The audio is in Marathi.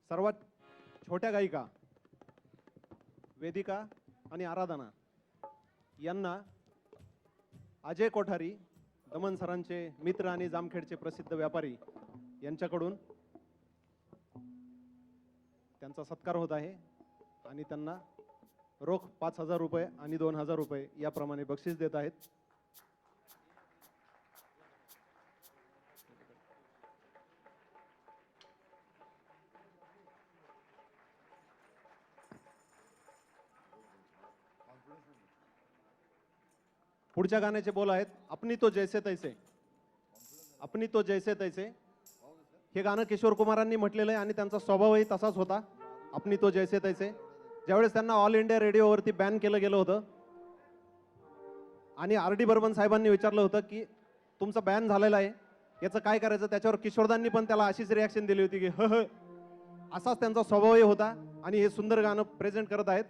सर्वात छोट्या गायिका वेदिका आणि आराधना यांना अजय कोठारी, दमन सरांचे मित्र आणि जामखेडचे प्रसिद्ध व्यापारी यांच्याकडून त्यांचा सत्कार होत आहे आणि त्यांना रोख 5,000 रुपये आणि 2,000 रुपये याप्रमाणे बक्षीस देत आहेत. पुढच्या गाण्याचे बोल आहेत अपनी तो जैसे तैसे. अपनी तो जैसे तैसे हे गाणं किशोर कुमारांनी म्हटलेलं आहे आणि त्यांचा स्वभावही तसाच होता. अपनी तो जैसे तैसे ज्यावेळेस त्यांना ऑल इंडिया रेडिओवरती बॅन केलं गेलं होतं आणि आर.डी. बर्मन साहेबांनी विचारलं होतं की तुमचं बॅन झालेलं आहे याचं काय करायचं, त्याच्यावर किशोरदांनी पण त्याला अशीच रिॲक्शन दिली होती की ह असाच त्यांचा स्वभावही होता. आणि हे सुंदर गाणं प्रेझेंट करत आहेत